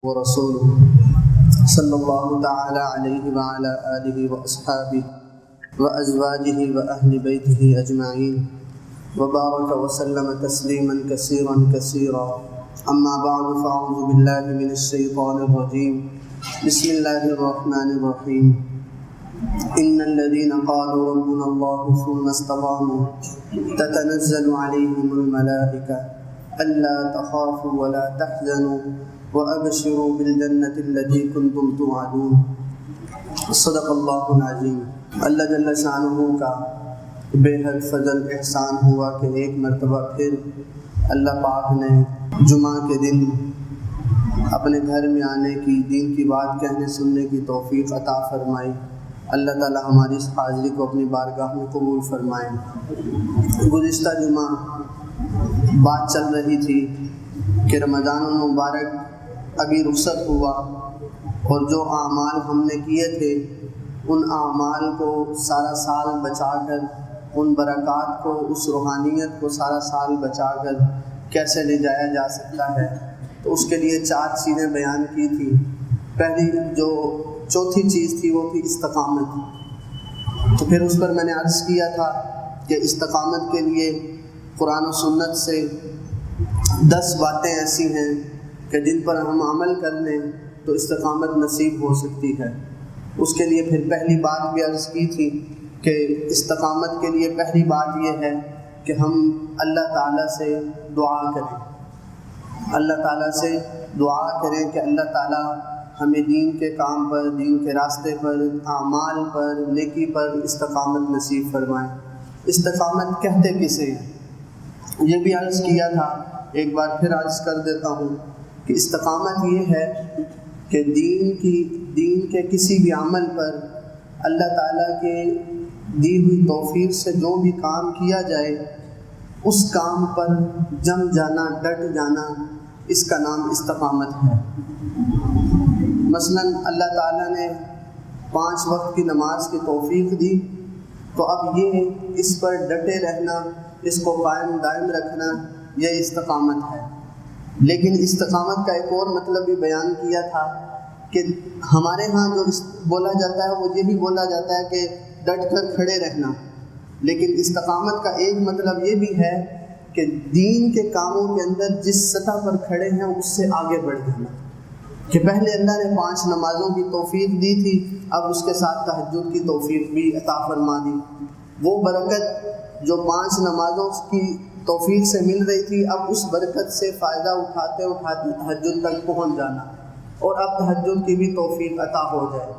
ورسوله صلی اللہ تعالی علیہ وعلی آلہ واصحابہ وازواجہ واہل بیتہ اجمعین وبارک وسلم تسلیما کثیرا کثیرا اما بعد فاعوذ باللہ من الشیطان الرجیم بسم اللہ الرحمن الرحیم ان الذين قالوا ربنا الله ثم استقاموا تتنزل عليهم الملائكة ألا تخافوا ولا تحزنوا وأبشروا بالجنة التي كنتم توعدون صدق اللہ العظیم۔ اللہ جل شانہ کا بے حد فضل احسان ہوا کہ ایک مرتبہ پھر اللہ پاک نے جمعہ کے دن اپنے گھر میں آنے کی، دین کی بات کہنے سننے کی توفیق عطا فرمائی۔ اللہ تعالی ہماری اس حاضری کو اپنی بارگاہ میں قبول فرمائیں۔ گزشتہ جمعہ بات چل رہی تھی کہ رمضان المبارک ابھی رخصت ہوا اور جو اعمال ہم نے کیے تھے ان اعمال کو سارا سال بچا کر، ان برکات کو، اس روحانیت کو سارا سال بچا کر کیسے لے جایا جا سکتا ہے، تو اس کے لیے 4 چیزیں بیان کی تھی۔ پہلی جو چوتھی چیز تھی وہ تھی استقامت۔ تو پھر اس پر میں نے عرض کیا تھا کہ استقامت کے لیے قرآن و سنت سے 10 باتیں ایسی ہیں کہ جن پر ہم عمل کر لیں تو استقامت نصیب ہو سکتی ہے۔ اس کے لیے پھر پہلی بات بھی عرض کی تھی کہ استقامت کے لیے پہلی بات یہ ہے کہ ہم اللہ تعالیٰ سے دعا کریں، اللہ تعالیٰ سے دعا کریں کہ اللہ تعالیٰ ہمیں دین کے کام پر، دین کے راستے پر، اعمال پر، نیکی پر استقامت نصیب فرمائیں۔ استقامت کہتے کسے ہیں یہ بھی عرض کیا تھا، ایک بار پھر عرض کر دیتا ہوں کہ استقامت یہ ہے کہ دین کے کسی بھی عمل پر اللہ تعالیٰ کے دی ہوئی توفیق سے جو بھی کام کیا جائے اس کام پر جم جانا، ڈٹ جانا، اس کا نام استقامت ہے۔ مثلا اللہ تعالیٰ نے 5 وقت کی نماز کی توفیق دی، تو اب یہ اس پر ڈٹے رہنا، اس کو قائم دائم رکھنا، یہ استقامت ہے۔ لیکن استقامت کا ایک اور مطلب بھی بیان کیا تھا کہ ہمارے ہاں جو بولا جاتا ہے وہ یہی بولا جاتا ہے کہ ڈٹ کر کھڑے رہنا، لیکن استقامت کا ایک مطلب یہ بھی ہے کہ دین کے کاموں کے اندر جس سطح پر کھڑے ہیں اس سے آگے بڑھ جانا۔ کہ پہلے اللہ نے 5 نمازوں کی توفیق دی تھی، اب اس کے ساتھ تہجد کی توفیق بھی عطا فرما دی۔ وہ برکت جو 5 نمازوں کی توفیق سے مل رہی تھی، اب اس برکت سے فائدہ اٹھاتے اٹھاتے تہجد تک پہنچ جانا، اور اب تہجد کی بھی توفیق عطا ہو جائے۔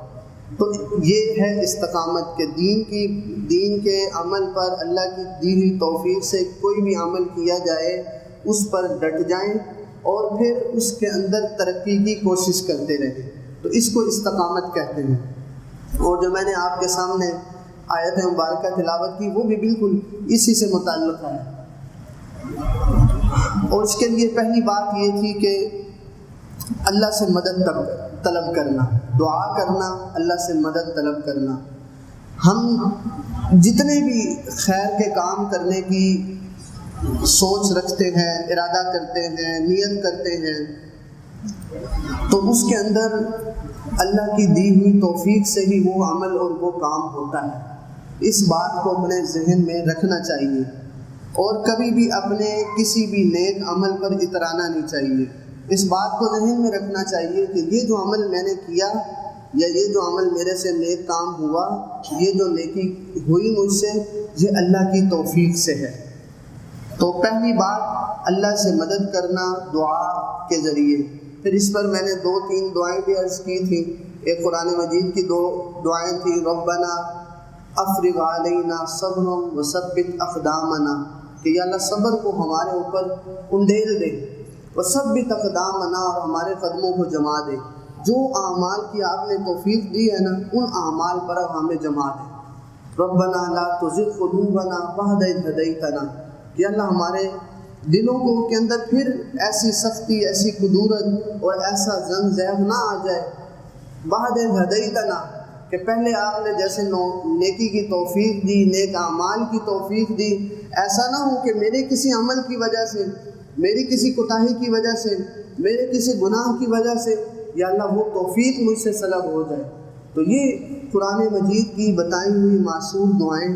تو یہ ہے استقامت کہ دین کے عمل پر اللہ کی دی ہوئی توفیق سے کوئی بھی عمل کیا جائے اس پر ڈٹ جائیں اور پھر اس کے اندر ترقی کی کوشش کرتے رہیں، تو اس کو استقامت کہتے ہیں۔ اور جو میں نے آپ کے سامنے آیت مبارکہ تلاوت کی وہ بھی بالکل اسی سے متعلق ہے، اور اس کے لیے پہلی بات یہ تھی کہ اللہ سے مدد طلب کرنا، دعا کرنا، اللہ سے مدد طلب کرنا۔ ہم جتنے بھی خیر کے کام کرنے کی سوچ رکھتے ہیں، ارادہ کرتے ہیں، نیت کرتے ہیں، تو اس کے اندر اللہ کی دی ہوئی توفیق سے ہی وہ عمل اور وہ کام ہوتا ہے۔ اس بات کو اپنے ذہن میں رکھنا چاہیے، اور کبھی بھی اپنے کسی بھی نیک عمل پر اترانا نہیں چاہیے۔ اس بات کو ذہن میں رکھنا چاہیے کہ یہ جو عمل میں نے کیا یا یہ جو عمل میرے سے نیک کام ہوا، یہ جو نیکی ہوئی مجھ سے، یہ اللہ کی توفیق سے ہے۔ تو پہلی بات اللہ سے مدد کرنا دعا کے ذریعے۔ پھر اس پر میں نے 2-3 دعائیں بھی عرض کی تھیں۔ ایک قرآن مجید کی 2 دعائیں تھیں، ربنا افرغ علینا صبرا وثبت اقدامنا، کہ یا اللہ صبر کو ہمارے اوپر انڈیل دے، وثبت اقدامنا، اور ہمارے قدموں کو جما دے۔ جو اعمال کی آپ نے توفیق دی ہے نا، ان اعمال پر ہمیں جما دے۔ ربنا لا تزغ قلوبنا بعد إذ هديتنا، کہ اللہ ہمارے دلوں کو کے اندر پھر ایسی سختی، ایسی کدورت اور ایسا زنگ زیغ نہ آ جائے، بعد إذ هديتنا، کہ پہلے آپ نے جیسے نیکی کی توفیق دی، نیک اعمال کی توفیق دی، ایسا نہ ہو کہ میرے کسی عمل کی وجہ سے، میری کسی کوتاہی کی وجہ سے میرے کسی گناہ کی وجہ سے یا اللہ وہ توفیق مجھ سے سلب ہو جائے۔ تو یہ قرآن مجید کی بتائی ہوئی معصوم دعائیں،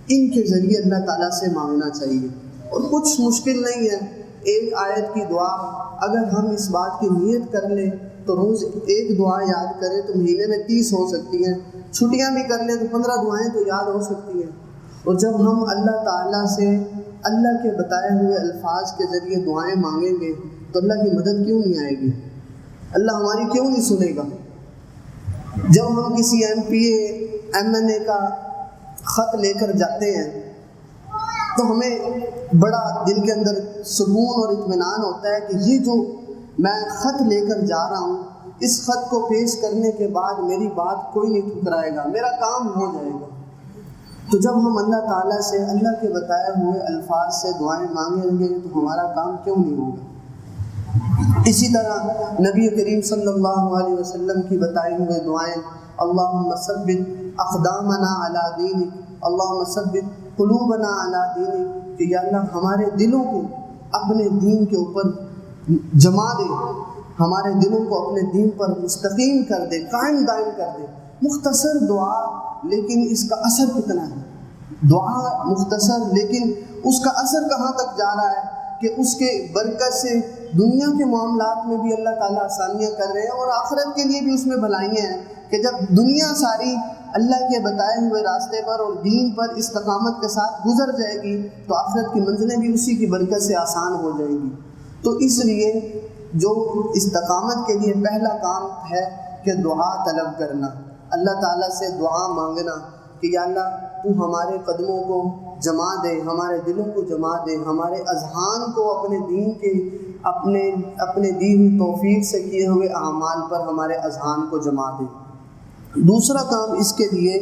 ان کے ذریعے اللہ تعالیٰ سے مانگنا چاہیے، اور کچھ مشکل نہیں ہے۔ ایک آیت کی دعا اگر ہم اس بات کی نیت کر لیں تو روز ایک دعا یاد کریں تو مہینے میں 30 ہو سکتی ہیں، چھٹیاں بھی کر لیں تو 15 دعائیں تو یاد ہو سکتی ہیں۔ اور جب ہم اللہ تعالیٰ سے اللہ کے بتائے ہوئے الفاظ کے ذریعے دعائیں مانگیں گے تو اللہ کی مدد کیوں نہیں آئے گی؟ اللہ ہماری کیوں نہیں سنے گا؟ جب ہم کسی MPA MNA کا خط لے کر جاتے ہیں تو ہمیں بڑا دل کے اندر سکون اور اطمینان ہوتا ہے کہ یہ جو میں خط لے کر جا رہا ہوں، اس خط کو پیش کرنے کے بعد میری بات کوئی نہیں ٹھکرائے گا، میرا کام ہو جائے گا۔ تو جب ہم اللہ تعالیٰ سے اللہ کے بتائے ہوئے الفاظ سے دعائیں مانگیں گے تو ہمارا کام کیوں نہیں ہوگا؟ اسی طرح نبی کریم صلی اللہ علیہ وسلم کی بتائی ہوئے دعائیں، اللہم ثبت اقدامنا علی دینک، اللہم ثبت قلوبنا علی دینک، کہ یا اللہ ہمارے دلوں کو اپنے دین کے اوپر جما دے، ہمارے دلوں کو اپنے دین پر مستقیم کر دے، قائم دائم کر دے۔ مختصر دعا لیکن اس کا اثر کتنا ہے؟ دعا مختصر لیکن اس کا اثر کہاں تک جا رہا ہے کہ اس کے برکت سے دنیا کے معاملات میں بھی اللہ تعالیٰ آسانیاں کر رہے ہیں، اور آخرت کے لیے بھی اس میں بھلائیاں ہیں کہ جب دنیا ساری اللہ کے بتائے ہوئے راستے پر اور دین پر استقامت کے ساتھ گزر جائے گی تو آخرت کی منزلیں بھی اسی کی برکت سے آسان ہو جائیں گی۔ تو اس لیے جو استقامت کے لیے پہلا کام ہے کہ دعا طلب کرنا، اللہ تعالیٰ سے دعا مانگنا کہ یا اللہ تو ہمارے قدموں کو جما دے، ہمارے دلوں کو جما دے، ہمارے اذہان کو اپنے دین کے اپنے دی ہوئی توفیق سے کیے ہوئے اعمال پر ہمارے اذہان کو جما دے۔ دوسرا کام اس کے لیے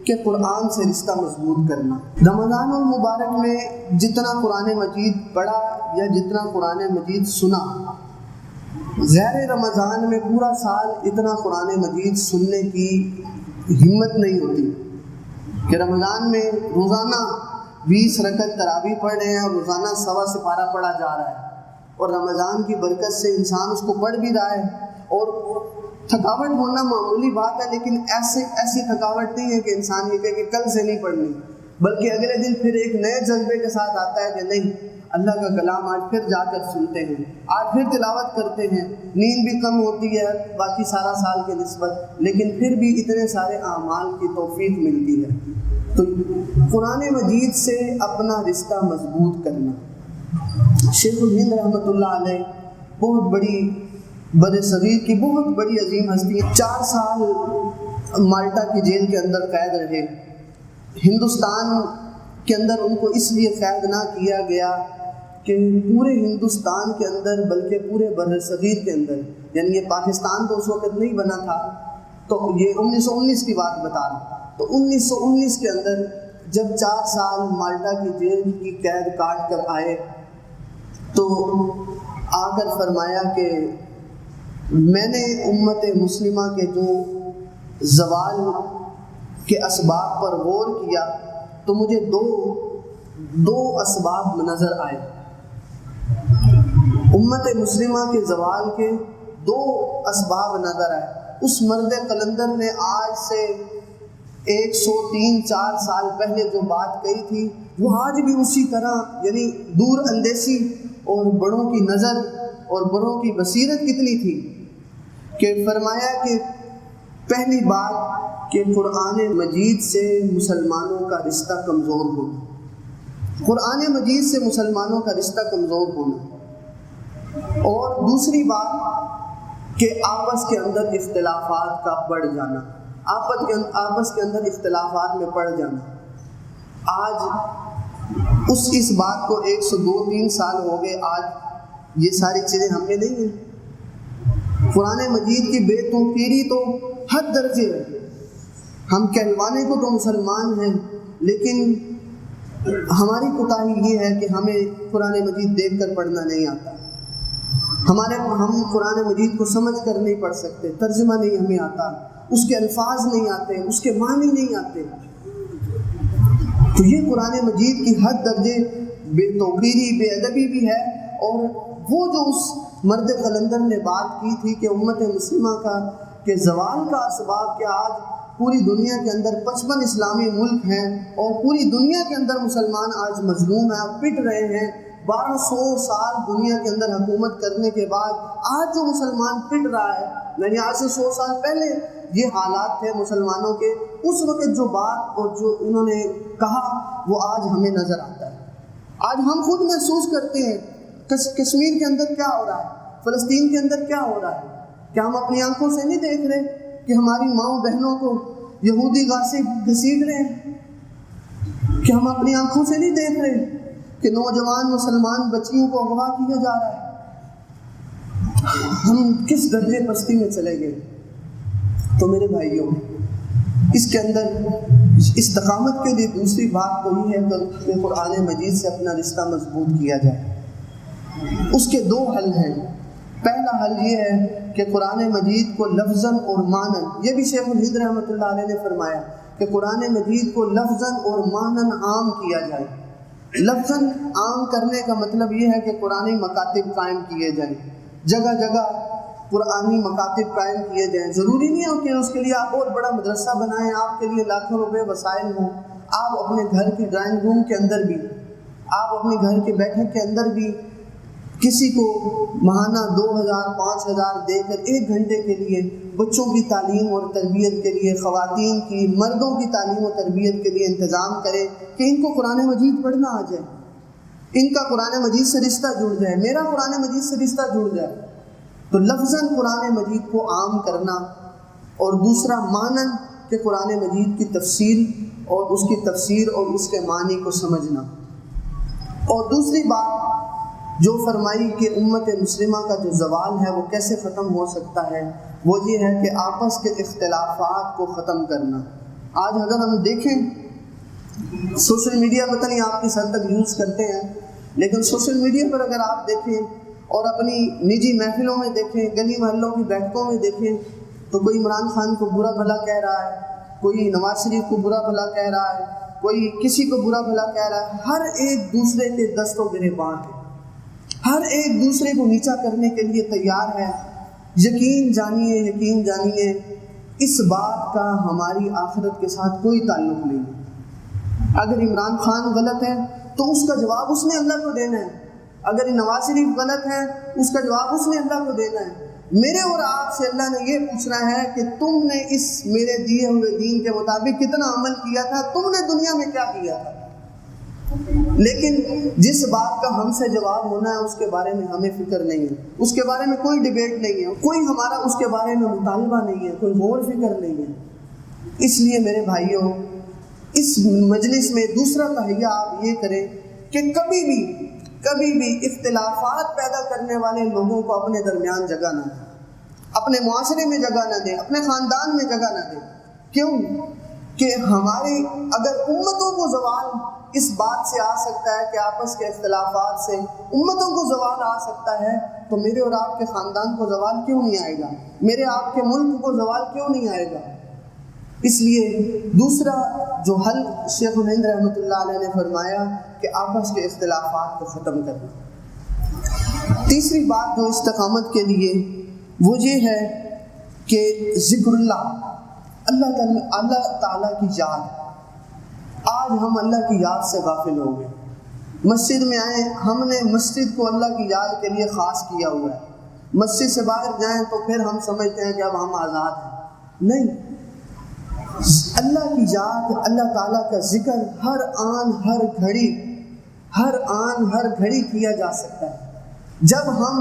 کہ قرآن سے رشتہ مضبوط کرنا۔ رمضان المبارک میں جتنا قرآن مجید پڑھا یا جتنا قرآن مجید سنا، غیر رمضان میں پورا سال اتنا قرآن مجید سننے کی ہمت نہیں ہوتی کہ رمضان میں روزانہ 20 رکعت تراویح پڑھ رہے ہیں اور روزانہ 1.25 سپارہ پڑھا جا رہا ہے، اور رمضان کی برکت سے انسان اس کو پڑھ بھی رہا ہے، اور تھکاوٹ ہونا معمولی بات ہے، لیکن ایسی تھکاوٹ نہیں ہے کہ انسان یہ کہے کہ کل سے نہیں پڑھنی، بلکہ اگلے دن پھر ایک نئے جذبے کے ساتھ آتا ہے کہ نہیں، اللہ کا کلام آج پھر جا کر سنتے ہیں، آج پھر تلاوت کرتے ہیں۔ نیند بھی کم ہوتی ہے باقی سارا سال کے نسبت، لیکن پھر بھی اتنے سارے اعمال کی توفیق ملتی ہے۔ تو قرآن مجید سے اپنا رشتہ مضبوط کرنا۔ شیخ الہند رحمۃ اللہ علیہ بہت بڑی بر صغیر کی بہت بڑی عظیم ہستی ہیں، 4 سال مالٹا کی جیل کے اندر قید رہے۔ ہندوستان کے اندر ان کو اس لیے قید نہ کیا گیا کہ پورے ہندوستان کے اندر بلکہ پورے بر صغیر کے اندر، یعنی یہ پاکستان تو اس وقت نہیں بنا تھا، تو یہ 1919 کی بات بتا رہا ہوں، تو 1919 کے اندر جب 4 سال مالٹا کی جیل کی قید کاٹ کر آئے تو آ کر فرمایا کہ میں نے امت مسلمہ کے جو زوال کے اسباب پر غور کیا تو مجھے دو اسباب نظر آئے۔ امت مسلمہ کے زوال کے 2 اسباب نظر آئے۔ اس مرد قلندر نے آج سے 103-4 سال پہلے جو بات کہی تھی وہ آج بھی اسی طرح، یعنی دور اندیشی اور بڑوں کی نظر اور بڑوں کی بصیرت کتنی تھی کہ فرمایا کہ پہلی بات کہ قرآن مجید سے مسلمانوں کا رشتہ کمزور ہونا، قرآن مجید سے مسلمانوں کا رشتہ کمزور ہونا، اور دوسری بات کہ آپس کے اندر اختلافات کا بڑھ جانا، آپس کے اندر اختلافات میں پڑ جانا۔ آج اس بات کو 102-3 سال ہو گئے، آج یہ ساری چیزیں ہم میں نہیں ہیں۔ قرآن مجید کی بے توقیری تو حد درجے ہے، ہم کہلوانے کو تو مسلمان ہیں لیکن ہماری کوتاہی یہ ہے کہ ہمیں قرآن مجید دیکھ کر پڑھنا نہیں آتا، ہم قرآن مجید کو سمجھ کر نہیں پڑھ سکتے، ترجمہ نہیں ہمیں آتا، اس کے الفاظ نہیں آتے، اس کے معنی نہیں آتے۔ تو یہ قرآن مجید کی حد درجے بے توقیری، بے ادبی بھی ہے، اور وہ جو اس مرد قلندر نے بات کی تھی کہ امت مسلمہ کا کہ زوال کا اسباب کہ آج پوری دنیا کے اندر 55 اسلامی ملک ہیں اور پوری دنیا کے اندر مسلمان آج مظلوم ہیں، پٹ رہے ہیں۔ 1200 سال دنیا کے اندر حکومت کرنے کے بعد آج جو مسلمان پٹ رہا ہے، یعنی آج سے 100 سال پہلے یہ حالات تھے مسلمانوں کے، اس وقت جو بات اور جو انہوں نے کہا وہ آج ہمیں نظر آتا ہے۔ آج ہم خود محسوس کرتے ہیں کشمیر کے اندر کیا ہو رہا ہے، فلسطین کے اندر کیا ہو رہا ہے۔ کیا ہم اپنی آنکھوں سے نہیں دیکھ رہے کہ ہماری ماؤں بہنوں کو یہودی غاصب گھسیٹ رہے ہیں؟ کیا ہم اپنی آنکھوں سے نہیں دیکھ رہے کہ نوجوان مسلمان بچیوں کو اغوا کیا جا رہا ہے؟ ہم کس درجے پستی میں چلے گئے؟ تو میرے بھائیوں، اس کے اندر استقامت کے لیے دوسری بات تو یہ ہے کہ قرآن مجید سے اپنا رشتہ مضبوط کیا جائے۔ اس کے 2 حل ہیں۔ پہلا حل یہ ہے کہ قرآن مجید کو لفظاً اور معناً، یہ بھی شیخ الہند رحمۃ اللہ علیہ نے فرمایا کہ قرآن مجید کو لفظاً اور معناً عام کیا جائے۔ لفظاً عام کرنے کا مطلب یہ ہے کہ قرآنی مکاتب قائم کیے جائیں، جگہ جگہ قرآنی مکاتب قائم کیے جائیں۔ ضروری نہیں ہے کہ اس کے لیے آپ بہت بڑا مدرسہ بنائیں، آپ کے لیے لاکھوں روپے وسائل ہوں۔ آپ اپنے گھر کے ڈرائنگ روم کے اندر بھی، آپ اپنے گھر کے بیٹھک کے اندر بھی کسی کو ماہانہ 2000 5000 دے کر 1 گھنٹے کے لیے بچوں کی تعلیم اور تربیت کے لیے، خواتین کی، مردوں کی تعلیم و تربیت کے لیے انتظام کرے کہ ان کو قرآن مجید پڑھنا آ جائے، ان کا قرآن مجید سے رشتہ جڑ جائے، میرا قرآن مجید سے رشتہ جڑ جائے۔ تو لفظاً قرآن مجید کو عام کرنا، اور دوسرا معناً کہ قرآن مجید کی تفسیر اور اس کی تفسیر اور اس کے معنی کو سمجھنا۔ اور دوسری بات جو فرمائی کہ امت مسلمہ کا جو زوال ہے وہ کیسے ختم ہو سکتا ہے، وہ یہ ہے کہ آپس کے اختلافات کو ختم کرنا۔ آج اگر ہم دیکھیں سوشل میڈیا، پتہ نہیں آپ کس حد تک یوز کرتے ہیں، لیکن سوشل میڈیا پر اگر آپ دیکھیں اور اپنی نجی محفلوں میں دیکھیں، گلی محلوں کی بیٹھکوں میں دیکھیں، تو کوئی عمران خان کو برا بھلا کہہ رہا ہے، کوئی نواز شریف کو برا بھلا کہہ رہا ہے، کوئی کسی کو برا بھلا کہہ رہا ہے۔ ہر ایک دوسرے کے دست و گریباں ہے، ہر ایک دوسرے کو نیچا کرنے کے لیے تیار ہے۔ یقین جانیے اس بات کا ہماری آخرت کے ساتھ کوئی تعلق نہیں ہے۔ اگر عمران خان غلط ہے تو اس کا جواب اس نے اللہ کو دینا ہے، اگر نواز شریف غلط ہے اس کا جواب اس نے اللہ کو دینا ہے۔ میرے اور آپ سے اللہ نے یہ پوچھنا ہے کہ تم نے اس میرے دیے ہوئے دین کے مطابق کتنا عمل کیا تھا، تم نے دنیا میں کیا کیا تھا۔ لیکن جس بات کا ہم سے جواب ہونا ہے اس کے بارے میں ہمیں فکر نہیں ہے، اس کے بارے میں کوئی ڈیبیٹ نہیں ہے، کوئی ہمارا اس کے بارے میں مطالبہ نہیں ہے، کوئی غور فکر نہیں ہے۔ اس لیے میرے بھائیوں، اس مجلس میں دوسرا تہیہ آپ یہ کریں کہ کبھی بھی اختلافات پیدا کرنے والے لوگوں کو اپنے درمیان جگہ نہ دیں، اپنے معاشرے میں جگہ نہ دیں، اپنے خاندان میں جگہ نہ دیں۔ کیوں کہ ہماری اگر امتوں کو زوال اس بات سے آ سکتا ہے کہ آپس کے اختلافات سے امتوں کو زوال آ سکتا ہے، تو میرے اور آپ کے خاندان کو زوال کیوں نہیں آئے گا؟ میرے آپ کے ملک کو زوال کیوں نہیں آئے گا؟ اس لیے دوسرا جو حل شیخ الہند رحمۃ اللہ علیہ نے فرمایا کہ آپس کے اختلافات کو ختم کرنا۔ تیسری بات جو استقامت کے لیے وہ یہ ہے کہ ذکر اللہ تعالیٰ کی یاد۔ آج ہم اللہ کی یاد سے غافل ہو گئے۔ مسجد میں آئیں، ہم نے مسجد کو اللہ کی یاد کے لیے خاص کیا ہوا ہے، مسجد سے باہر جائیں تو پھر ہم سمجھتے ہیں کہ اب ہم آزاد ہیں۔ نہیں، اللہ کی یاد، اللہ تعالیٰ کا ذکر ہر آن ہر گھڑی کیا جا سکتا ہے۔ جب ہم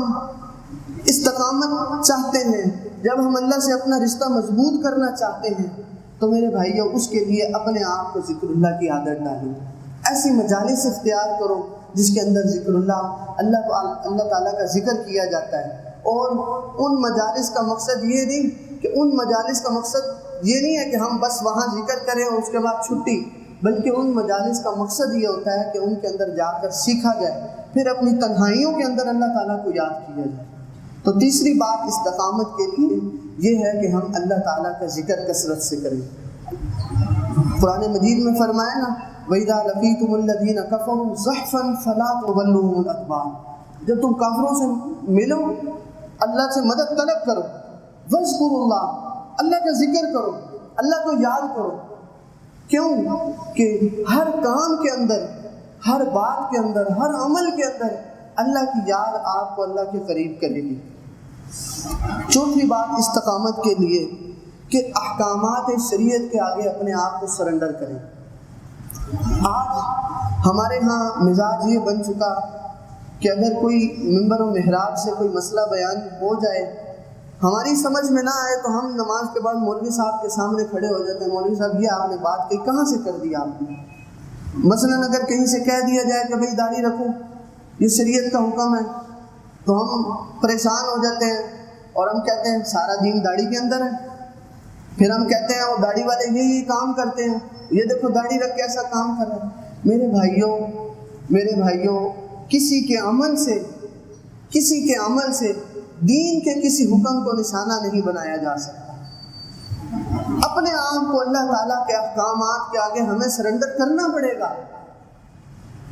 استقامت چاہتے ہیں، جب ہم اللہ سے اپنا رشتہ مضبوط کرنا چاہتے ہیں، تو میرے بھائیوں اس کے لیے اپنے آپ کو ذکر اللہ کی عادت ڈالو۔ ایسی مجالس اختیار کرو جس کے اندر ذکر اللہ تعالیٰ کا ذکر کیا جاتا ہے۔ اور ان مجالس کا مقصد یہ نہیں ہے کہ ہم بس وہاں ذکر کریں اور اس کے بعد چھٹی، بلکہ ان مجالس کا مقصد یہ ہوتا ہے کہ ان کے اندر جا کر سیکھا جائے، پھر اپنی تنہائیوں کے اندر اللہ تعالیٰ کو یاد کیا جائے۔ تو تیسری بات استقامت کے لیے یہ ہے کہ ہم اللہ تعالیٰ کا ذکر کثرت سے کریں۔ قرآن مجید میں فرمایا نا، وَإِذَا لَقِيتُمُ الَّذِينَ كَفَرُوا زَحْفًا فَلَا تُوَلُّوهُمُ الْأَدْبَارَ، جب تم کافروں سے ملو، اللہ سے مدد طلب کرو، وذکروا اللہ، اللہ کا ذکر کرو، اللہ کو یاد کرو۔ کیوں کہ ہر کام کے اندر، ہر بات کے اندر، ہر عمل کے اندر اللہ کی یاد آپ کو اللہ کے قریب کرے گی۔ چوتھی بات استقامت کے لیے کہ احکامات شریعت کے آگے اپنے آپ کو سرنڈر کریں۔ آج ہمارے ہاں مزاج یہ بن چکا کہ اگر کوئی منبر و محراب سے کوئی مسئلہ بیان ہو جائے، ہماری سمجھ میں نہ آئے تو ہم نماز کے بعد مولوی صاحب کے سامنے کھڑے ہو جاتے ہیں، مولوی صاحب یہ آپ نے بات کہی کہاں سے کر دی آپ نے؟ مثلاً اگر کہیں سے کہہ دیا جائے کہ بھئی داڑھی رکھو، یہ شریعت کا حکم ہے، تو ہم پریشان ہو جاتے ہیں اور ہم کہتے ہیں سارا دین داڑھی کے اندر ہے۔ پھر ہم کہتے ہیں وہ داڑھی والے یہی کام کرتے ہیں، یہ دیکھو داڑھی رکھ کے ایسا کام کر رہے ہیں۔ میرے بھائیوں، کسی کے عمل سے دین کے کسی حکم کو نشانہ نہیں بنایا جا سکتا۔ اپنے آپ کو اللہ تعالیٰ کے احکامات کے آگے ہمیں سرنڈر کرنا پڑے گا۔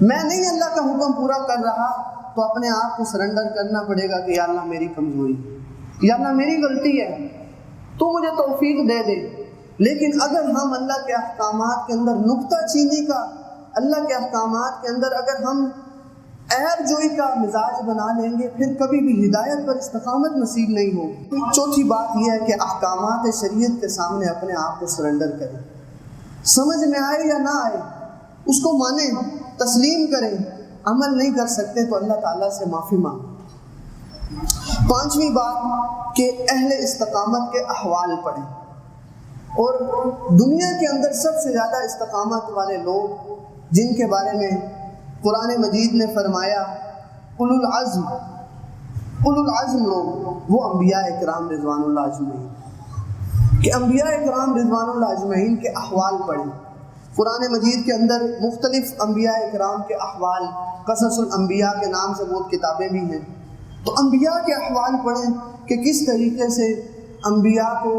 میں نہیں اللہ کا حکم پورا کر رہا تو اپنے آپ کو سرنڈر کرنا پڑے گا کہ یا اللہ میری کمزوری، یا اللہ میری غلطی ہے، تو مجھے توفیق دے دے۔ لیکن اگر ہم اللہ کے احکامات کے اندر نکتہ چینی کا، اللہ کے احکامات کے اندر اگر ہم عیب جوئی کا مزاج بنا لیں گے، پھر کبھی بھی ہدایت پر استقامت نصیب نہیں ہوگی۔ چوتھی بات یہ ہے کہ احکامات شریعت کے سامنے اپنے آپ کو سرنڈر کریں، سمجھ میں آئے یا نہ آئے اس کو مانیں، تسلیم کریں۔ عمل نہیں کر سکتے تو اللہ تعالیٰ سے معافی مانگیں۔ پانچویں بات کہ اہل استقامت کے احوال پڑھیں، اور دنیا کے اندر سب سے زیادہ استقامت والے لوگ جن کے بارے میں قرآن مجید نے فرمایا اولو العزم لوگ، وہ انبیاء اکرام رضوان اللہ اجمعین، کہ انبیاء اکرام رضوان اللہ اجمعین کے احوال پڑھیں۔ قرآن مجید کے اندر مختلف انبیاء اکرام کے احوال، قصص الانبیاء کے نام سے بہت کتابیں بھی ہیں، تو انبیاء کے احوال پڑھیں کہ کس طریقے سے انبیاء کو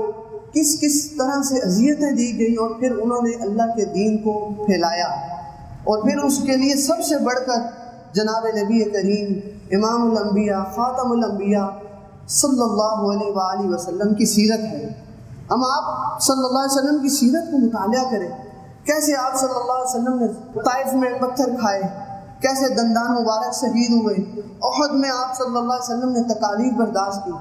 کس طرح سے اذیتیں دی گئی اور پھر انہوں نے اللہ کے دین کو پھیلایا، اور پھر اس کے لیے سب سے بڑھ کر جناب نبی کریم امام الانبیاء خاتم الانبیاء صلی اللہ علیہ وآلہ وسلم کی سیرت ہے۔ ہم آپ صلی اللہ علیہ وسلم کی سیرت کو مطالعہ کریں، کیسے آپ صلی اللہ علیہ وسلم نے طائف میں پتھر کھائے، کیسے دندان مبارک شہید ہوئے، احد میں آپ صلی اللہ علیہ وسلم نے تکالیف برداشت کی۔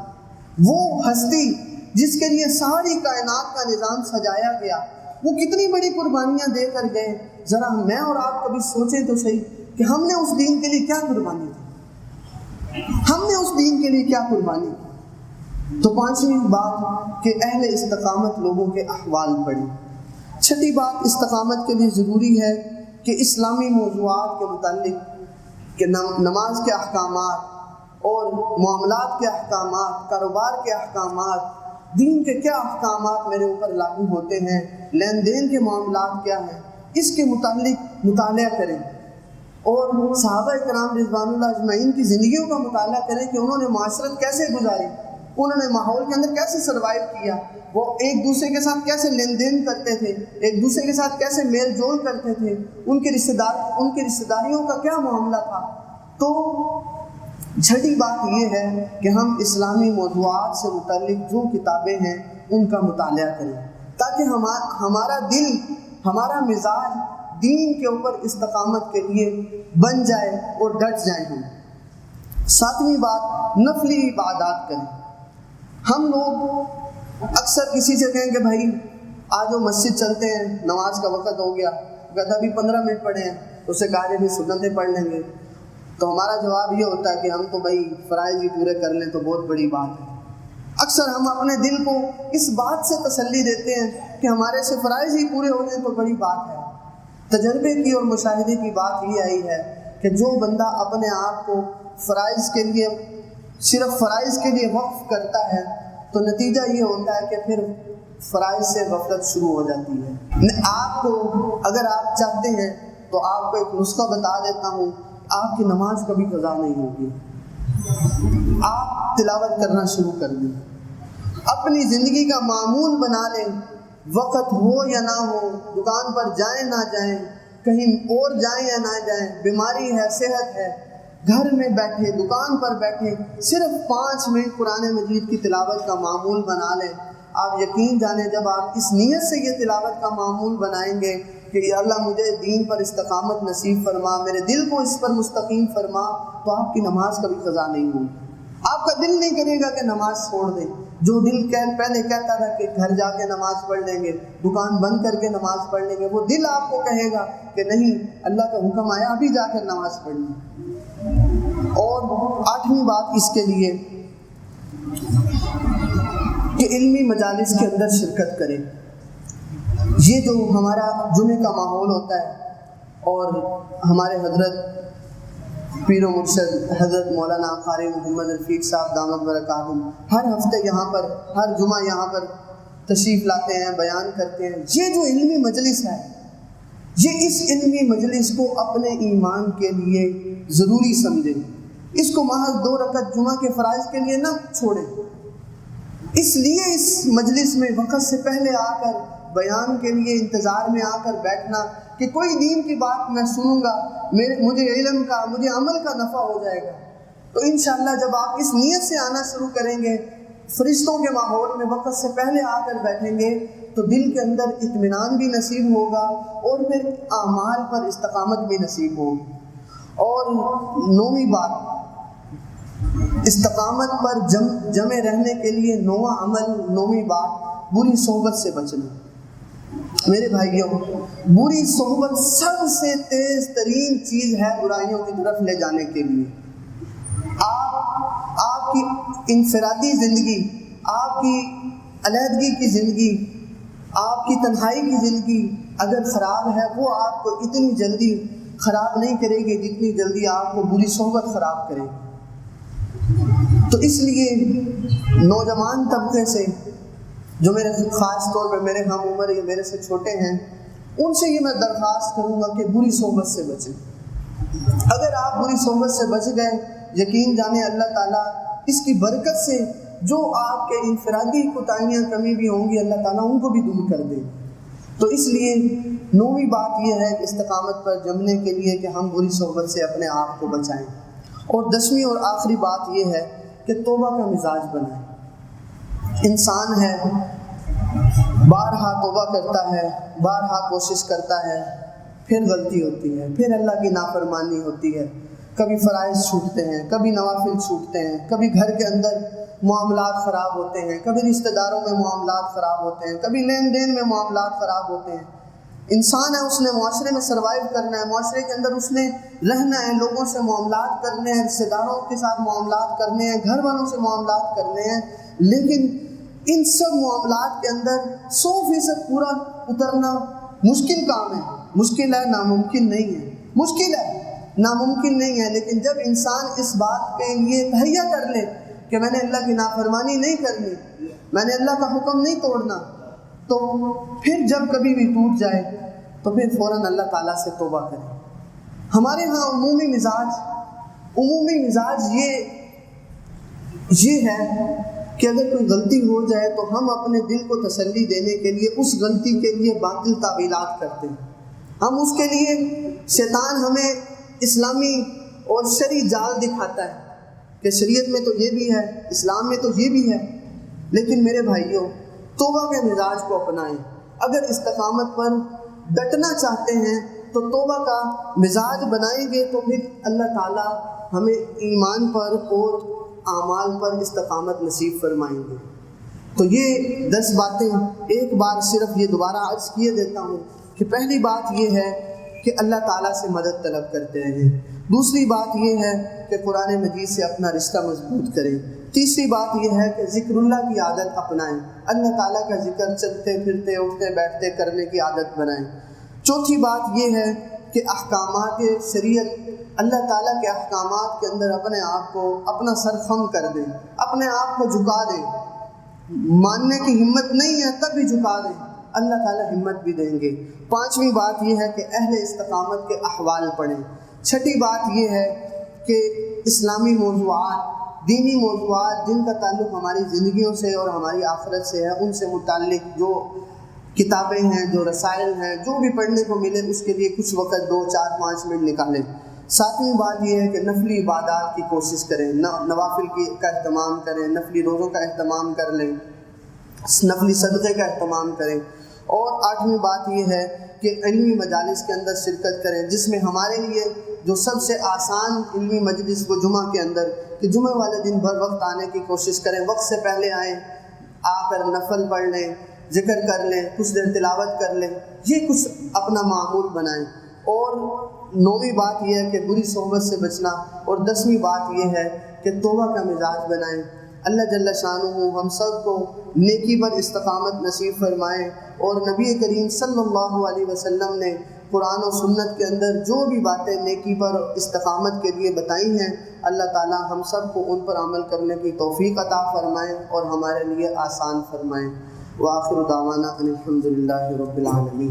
وہ ہستی جس کے لیے ساری کائنات کا نظام سجایا گیا، وہ کتنی بڑی قربانیاں دے کر گئے۔ ذرا میں اور آپ کبھی سوچیں تو صحیح کہ ہم نے اس دین کے لیے کیا قربانی دی، ہم نے اس دین کے لیے کیا قربانی کی۔ تو پانچویں بات کہ اہل استقامت لوگوں کے احوال پڑھیں۔ چھٹی بات استقامت کے لیے ضروری ہے کہ اسلامی موضوعات کے متعلق کہ نماز کے احکامات اور معاملات کے احکامات، کاروبار کے احکامات، دین کے کیا احکامات میرے اوپر لاگو ہوتے ہیں، لین دین کے معاملات کیا ہیں، اس کے متعلق مطالعہ کریں، اور صحابہ کرام رضوان اللہ اجمعین کی زندگیوں کا مطالعہ کریں کہ انہوں نے معاشرت کیسے گزاری، انہوں نے ماحول کے اندر کیسے سروائیو کیا، وہ ایک دوسرے کے ساتھ کیسے لین دین کرتے تھے، ایک دوسرے کے ساتھ کیسے میل جول کرتے تھے، ان کے رشتہ داریوں کا کیا معاملہ تھا۔ تو چھٹی بات یہ ہے کہ ہم اسلامی موضوعات سے متعلق جو کتابیں ہیں ان کا مطالعہ کریں، تاکہ ہمارا دل، ہمارا مزاج دین کے اوپر استقامت کے لیے بن جائے اور ڈٹ جائیں ہم۔ ساتویں بات نفلی عبادات کریں۔ ہم لوگ اکثر کسی سے کہیں کہ بھائی آج وہ مسجد چلتے ہیں، نماز کا وقت ہو گیا، کہتا ابھی 15 منٹ پڑھے ہیں، اس سے کہا بھی سنتیں پڑھ لیں گے، تو ہمارا جواب یہ ہوتا ہے کہ ہم تو بھائی فرائض ہی پورے کر لیں تو بہت بڑی بات ہے۔ اکثر ہم اپنے دل کو اس بات سے تسلی دیتے ہیں کہ ہمارے سے فرائض ہی پورے ہو جائیں تو بڑی بات ہے۔ تجربے کی اور مشاہدے کی بات یہ آئی ہے کہ جو بندہ اپنے آپ کو فرائض کے لیے، صرف فرائض کے لیے وقف کرتا ہے تو نتیجہ یہ ہوتا ہے کہ پھر فرائض سے غفلت شروع ہو جاتی ہے۔ آپ کو اگر آپ چاہتے ہیں تو آپ کو ایک نسخہ بتا دیتا ہوں، آپ کی نماز کبھی قضا نہیں ہوگی۔ آپ تلاوت کرنا شروع کر دیں، اپنی زندگی کا معمول بنا لیں، وقت ہو یا نہ ہو، دکان پر جائیں نہ جائیں، کہیں اور جائیں یا نہ جائیں، بیماری ہے، صحت ہے، گھر میں بیٹھے، دکان پر بیٹھے صرف 5 منٹ قرآن مجید کی تلاوت کا معمول بنا لیں۔ آپ یقین جانیں جب آپ اس نیت سے یہ تلاوت کا معمول بنائیں گے کہ یا اللہ مجھے دین پر استقامت نصیب فرما، میرے دل کو اس پر مستقیم فرما، تو آپ کی نماز کبھی قضا نہیں ہوگی۔ آپ کا دل نہیں کرے گا کہ نماز چھوڑ دیں۔ جو دل پہلے کہتا تھا کہ گھر جا کے نماز پڑھ لیں گے، دکان بند کر کے نماز پڑھ لیں گے، وہ دل آپ کو کہے گا کہ نہیں، اللہ کا حکم آیا ابھی جا کر نماز پڑھ لیں۔ اور 8ویں بات اس کے لیے کہ علمی مجالس کے اندر شرکت کریں۔ یہ جو ہمارا جمعے کا ماحول ہوتا ہے، اور ہمارے حضرت پیر و مرشد حضرت مولانا قاری محمد رفیق صاحب دامت برکاتہم ہر ہفتے یہاں پر، ہر جمعہ یہاں پر تشریف لاتے ہیں، بیان کرتے ہیں۔ یہ جو علمی مجلس ہے، یہ اس علمی مجلس کو اپنے ایمان کے لیے ضروری سمجھیں، اس کو محض 2 رکعت جمعہ کے فرائض کے لیے نہ چھوڑیں۔ اس لیے اس مجلس میں وقت سے پہلے آ کر بیان کے لیے انتظار میں آ کر بیٹھنا کہ کوئی دین کی بات میں سنوں گا، مجھے علم کا، مجھے عمل کا نفع ہو جائے گا۔ تو انشاءاللہ جب آپ اس نیت سے آنا شروع کریں گے، فرشتوں کے ماحول میں وقت سے پہلے آ کر بیٹھیں گے، تو دل کے اندر اطمینان بھی نصیب ہوگا اور پھر اعمال پر استقامت بھی نصیب ہوگی۔ اور 9ویں بات، استقامت پر جمع رہنے کے لیے 9واں عمل، 9ویں بات، بری صحبت سے بچنا۔ میرے بھائیوں، بری صحبت سب سے تیز ترین چیز ہے برائیوں کی طرف لے جانے کے لیے۔ آپ کی انفرادی زندگی، آپ کی علیحدگی کی زندگی، آپ کی تنہائی کی زندگی اگر خراب ہے، وہ آپ کو اتنی جلدی خراب نہیں کرے گی جتنی جلدی آپ کو بری صحبت خراب کرے گی۔ تو اس لیے نوجوان طبقے سے، جو میرے خاص طور پہ میرے ہم عمر یا میرے سے چھوٹے ہیں، ان سے یہ میں درخواست کروں گا کہ بری صحبت سے بچیں۔ اگر آپ بری صحبت سے بچ گئے، یقین جانیں اللہ تعالیٰ اس کی برکت سے جو آپ کے انفرادی کوتاہیاں کمی بھی ہوں گی، اللہ تعالیٰ ان کو بھی دور کر دے۔ تو اس لیے 9ویں بات یہ ہے کہ استقامت پر جمنے کے لیے کہ ہم بری صحبت سے اپنے آپ کو بچائیں۔ اور 10ویں اور آخری بات یہ ہے کہ توبہ کا مزاج بنائیں۔ انسان ہے، بارہا توبہ کرتا ہے، بارہا کوشش کرتا ہے، پھر غلطی ہوتی ہے، پھر اللہ کی نافرمانی ہوتی ہے، کبھی فرائض چھوٹتے ہیں، کبھی نوافل چھوٹتے ہیں، کبھی گھر کے اندر معاملات خراب ہوتے ہیں، کبھی رشتہ داروں میں معاملات خراب ہوتے ہیں، کبھی لین دین میں معاملات خراب ہوتے ہیں۔ انسان ہے، اس نے معاشرے میں سروائیو کرنا ہے، معاشرے کے اندر اس نے رہنا ہے، لوگوں سے معاملات کرنے ہیں، رشتہ داروں کے ساتھ معاملات کرنے ہیں، گھر والوں سے معاملات کرنے ہیں، لیکن ان سب معاملات کے اندر 100% پورا اترنا مشکل کام ہے۔ مشکل ہے، ناممکن نہیں ہے، مشکل ہے، ناممکن نہیں ہے، لیکن جب انسان اس بات کے لیے تہیہ کر لے کہ میں نے اللہ کی نافرمانی نہیں کرنی، میں نے اللہ کا حکم نہیں توڑنا، تو پھر جب کبھی بھی ٹوٹ جائے تو پھر فوراً اللہ تعالیٰ سے توبہ کرے۔ ہمارے ہاں عمومی مزاج یہ ہے کہ اگر کوئی غلطی ہو جائے تو ہم اپنے دل کو تسلی دینے کے لیے اس غلطی کے لیے باطل تعویلات کرتے ہیں۔ ہم اس کے لیے، شیطان ہمیں اسلامی اور شرعی جال دکھاتا ہے کہ شریعت میں تو یہ بھی ہے، اسلام میں تو یہ بھی ہے، لیکن میرے بھائیوں، توبہ کے مزاج کو اپنائیں۔ اگر استقامت پر ڈٹنا چاہتے ہیں تو توبہ کا مزاج بنائیں گے تو پھر اللہ تعالیٰ ہمیں ایمان پر اور اعمال پر استقامت نصیب فرمائیں گے۔ تو یہ 10 باتیں ایک بار صرف یہ دوبارہ عرض کیے دیتا ہوں کہ پہلی بات یہ ہے کہ اللہ تعالیٰ سے مدد طلب کرتے رہیں۔ دوسری بات یہ ہے کہ قرآن مجید سے اپنا رشتہ مضبوط کریں۔ تیسری بات یہ ہے کہ ذکر اللہ کی عادت اپنائیں، اللہ تعالیٰ کا ذکر چلتے پھرتے اٹھتے بیٹھتے کرنے کی عادت بنائیں۔ چوتھی بات یہ ہے کہ احکامات شریعت، اللہ تعالیٰ کے احکامات کے اندر اپنے آپ کو، اپنا سر خم کر دیں، اپنے آپ کو جھکا دیں۔ ماننے کی ہمت نہیں ہے تب بھی جھکا دیں، اللہ تعالیٰ ہمت بھی دیں گے۔ پانچویں بات یہ ہے کہ اہل استقامت کے احوال پڑھیں۔ چھٹی بات یہ ہے کہ اسلامی موضوعات، دینی موضوعات جن کا تعلق ہماری زندگیوں سے اور ہماری آخرت سے ہے، ان سے متعلق جو کتابیں ہیں، جو رسائل ہیں، جو بھی پڑھنے کو ملے اس کے لیے کچھ وقت 2 4 5 منٹ نکالیں۔ ساتویں بات یہ ہے کہ نفلی عبادات کی کوشش کریں، نوافل کا اہتمام کریں، نفلی روزوں کا اہتمام کر لیں، نفلی صدقے کا اہتمام کریں۔ اور آٹھویں بات یہ ہے کہ علمی مجالس کے اندر شرکت کریں، جس میں ہمارے لیے جو سب سے آسان علمی مجلس وہ جمعہ کے اندر، کہ جمعہ والے دن بھر وقت آنے کی کوشش کریں، وقت سے پہلے آئیں، آ کر نفل پڑھ لیں، ذکر کر لیں، کچھ دیر تلاوت کر لیں، یہ کچھ اپنا معمول بنائیں۔ اور نویں بات یہ ہے کہ بری صحبت سے بچنا، اور 10ویں بات یہ ہے کہ توبہ کا مزاج بنائیں۔ اللہ جل شانہ ہم سب کو نیکی پر استقامت نصیب فرمائے، اور نبی کریم صلی اللہ علیہ وسلم نے قرآن و سنت کے اندر جو بھی باتیں نیکی پر استقامت کے لیے بتائی ہیں، اللہ تعالی ہم سب کو ان پر عمل کرنے کی توفیق عطا فرمائیں اور ہمارے لیے آسان فرمائیں۔ وآخر دعوانا ان الحمد للہ رب العالمین۔